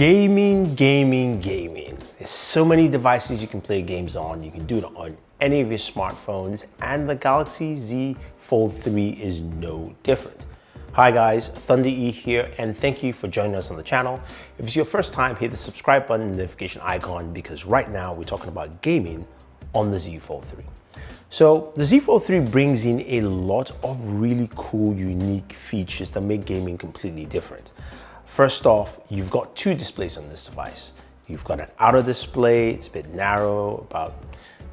Gaming. There's so many devices you can play games on. You can do it on any of your smartphones, and the Galaxy Z Fold 3 is no different. Hi guys, Thunder E here, and thank you for joining us on the channel. If it's your first time, hit the subscribe button and notification icon, because right now we're talking about gaming on the Z Fold 3. So the Z Fold 3 brings in a lot of really cool, unique features that make gaming completely different. First off, you've got two displays on this device. You've got an outer display, it's a bit narrow, about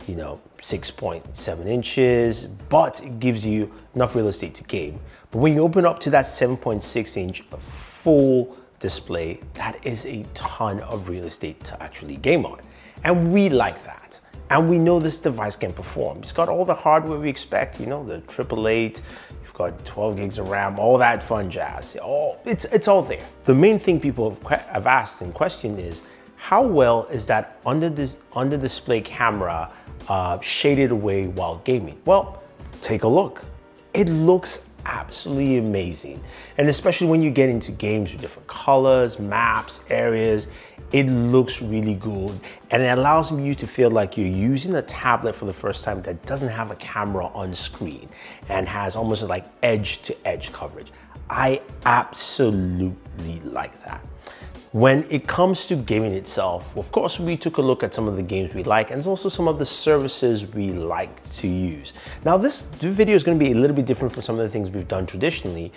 6.7 inches, but it gives you enough real estate to game. But when you open up to that 7.6 inch full display, that is a ton of real estate to actually game on. And we like that. And we know this device can perform. It's got all the hardware we expect, the 888, you've got 12 gigs of RAM, all that fun jazz. It's all there. The main thing people have asked and questioned is, how well is that under display camera shaded away while gaming? Well, take a look. It looks absolutely amazing. And especially when you get into games with different colors, maps, areas, it looks really good. And it allows you to feel like you're using a tablet for the first time that doesn't have a camera on screen and has almost like edge to edge coverage. I absolutely like that. When it comes to gaming itself, of course, we took a look at some of the games we like, and there's also some of the services we like to use. Now, this video is going to be a little bit different from some of the things we've done traditionally,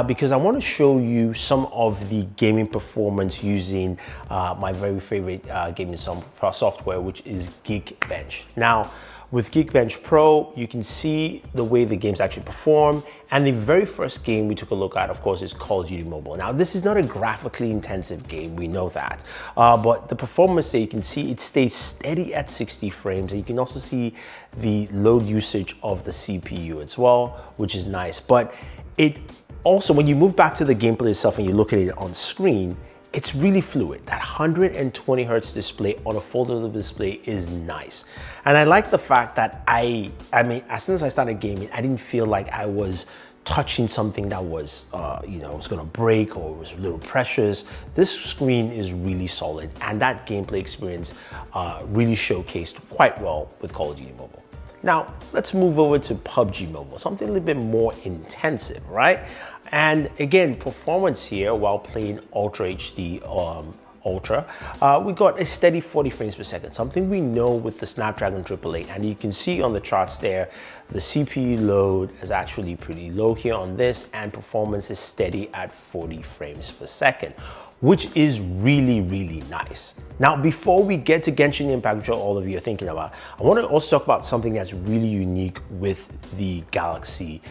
because I want to show you some of the gaming performance using my very favorite gaming software, which is Geekbench. Now, with Geekbench Pro, you can see the way the games actually perform. And the very first game we took a look at, of course, is Call of Duty Mobile. Now, this is not a graphically intensive game, we know that. But the performance there, you can see it stays steady at 60 frames. And you can also see the load usage of the CPU as well, which is nice. But it also, when you move back to the gameplay itself and you look at it on screen, it's really fluid. That 120 hertz display on a foldable display is nice. And I like the fact that I mean, as soon as I started gaming, I didn't feel like I was touching something that was, was gonna break or was a little precious. This screen is really solid, and that gameplay experience really showcased quite well with Call of Duty Mobile. Now, let's move over to PubG Mobile, something a little bit more intensive, right? And again, performance here while playing Ultra HD Ultra, we got a steady 40 frames per second, something we know with the Snapdragon 888. And you can see on the charts there, the CPU load is actually pretty low here on this, and performance is steady at 40 frames per second, which is really, really nice. Now, before we get to Genshin Impact, which all of you are thinking about, I want to also talk about something that's really unique with the Galaxy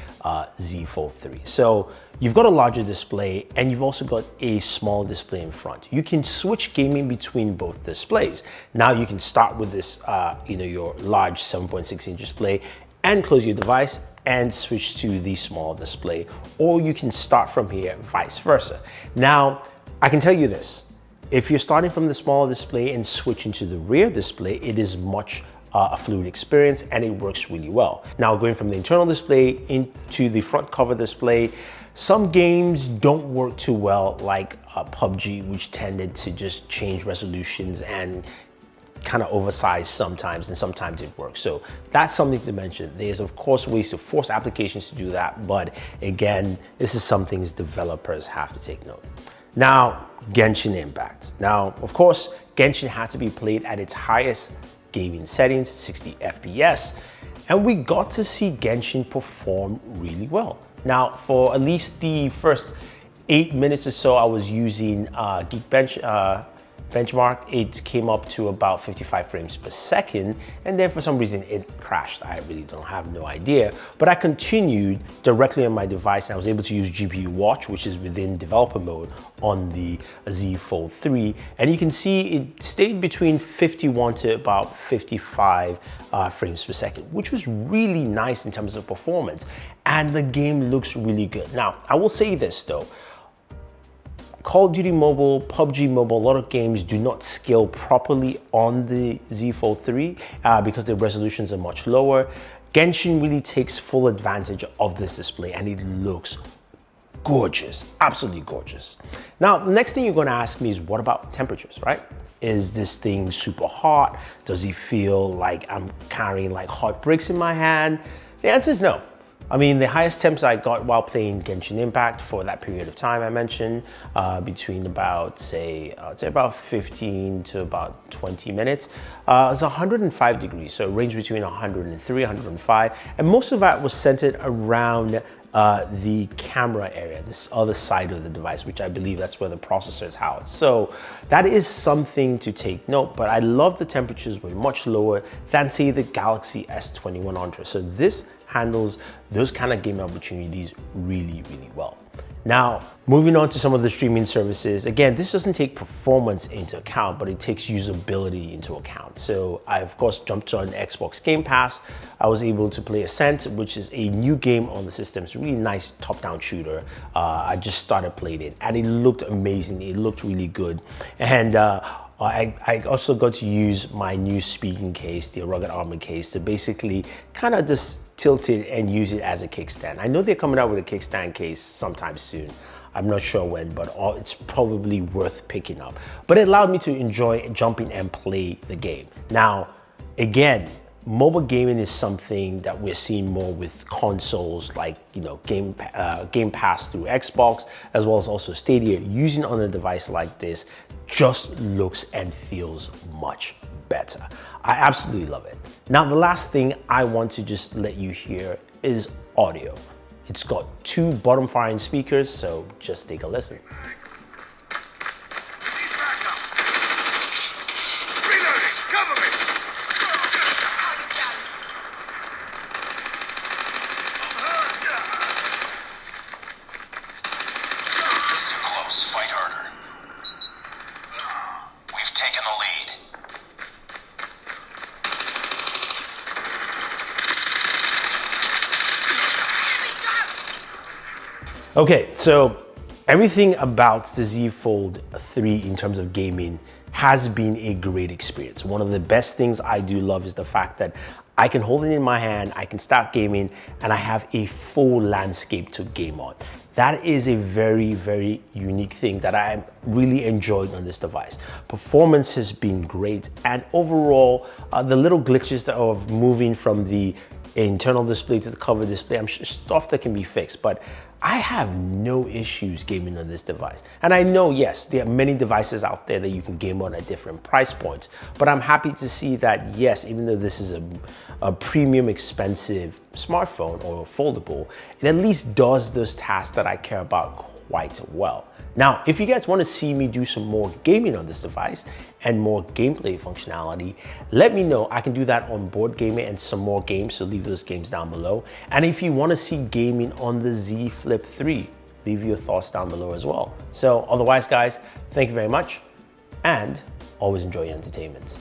Z Fold 3. So you've got a larger display, and you've also got a small display in front. You can switch gaming between both displays. Now you can start with this, your large 7.6 inch display and close your device and switch to the small display, or you can start from here, vice versa. Now, I can tell you this, if you're starting from the smaller display and switching to the rear display, it is much a fluid experience, and it works really well. Now, going from the internal display into the front cover display, some games don't work too well, like PubG, which tended to just change resolutions and kind of oversized sometimes, and sometimes it works. So that's something to mention. There's of course ways to force applications to do that, but again, this is some things developers have to take note. Now, Genshin Impact. Now, of course, Genshin had to be played at its highest gaming settings, 60 FPS, and we got to see Genshin perform really well. Now, for at least the first 8 minutes or so, I was using Geekbench benchmark. It came up to about 55 frames per second, and then for some reason it crashed. I really have no idea, but I continued directly on my device, and I was able to use GPU watch, which is within developer mode on the Z Fold 3, and you can see it stayed between 51 to about 55 frames per second, which was really nice in terms of performance, and the game looks really good. Now, I will say this though, Call of Duty Mobile, PubG Mobile, a lot of games do not scale properly on the Z Fold 3 because the resolutions are much lower. Genshin really takes full advantage of this display, and it looks gorgeous, absolutely gorgeous. Now, the next thing you're gonna ask me is, what about temperatures, right? Is this thing super hot? Does it feel like I'm carrying like hot bricks in my hand? The answer is no. I mean, the highest temps I got while playing Genshin Impact for that period of time I mentioned, between about, I'd say about 15 to about 20 minutes, it's 105 degrees. So it ranged between 103, 105. And most of that was centered around the camera area, this other side of the device, which I believe that's where the processor is housed. So that is something to take note, but I love the temperatures were much lower than say the Galaxy S21 Ultra. So this handles those kind of game opportunities really, really well. Now, moving on to some of the streaming services, again, this doesn't take performance into account, but it takes usability into account. So I, of course, jumped on Xbox Game Pass. I was able to play Ascent, which is a new game on the system. It's a really nice top-down shooter. I just started playing it, and it looked amazing. It looked really good. And I also got to use my new speaking case, the Rugged Armor case, to basically kind of just tilt it and use it as a kickstand. I know they're coming out with a kickstand case sometime soon. I'm not sure when, but it's probably worth picking up. But it allowed me to enjoy jumping and play the game. Now, again, mobile gaming is something that we're seeing more with consoles like, you know, Game Pass through Xbox, as well as also Stadia. Using on a device like this just looks and feels much better. I absolutely love it. Now, the last thing I want to just let you hear is audio. It's got 2 bottom firing speakers, so just take a listen. Fight harder. We've taken the lead. Okay, so everything about the Z Fold 3 in terms of gaming has been a great experience. One of the best things I do love is the fact that I can hold it in my hand, I can start gaming, and I have a full landscape to game on. That is a very, very unique thing that I'm really enjoying on this device. Performance has been great, and overall, the little glitches that are moving from the internal display to the cover display, I'm sure stuff that can be fixed, but I have no issues gaming on this device. And I know, yes, there are many devices out there that you can game on at different price points, but I'm happy to see that, yes, even though this is a premium expensive smartphone or foldable, it at least does those tasks that I care about quite well. Now, if you guys want to see me do some more gaming on this device and more gameplay functionality, let me know. I can do that on Board Gamer and some more games, so leave those games down below. And if you want to see gaming on the Z Flip 3, leave your thoughts down below as well. So otherwise, guys, thank you very much, and always enjoy your entertainment.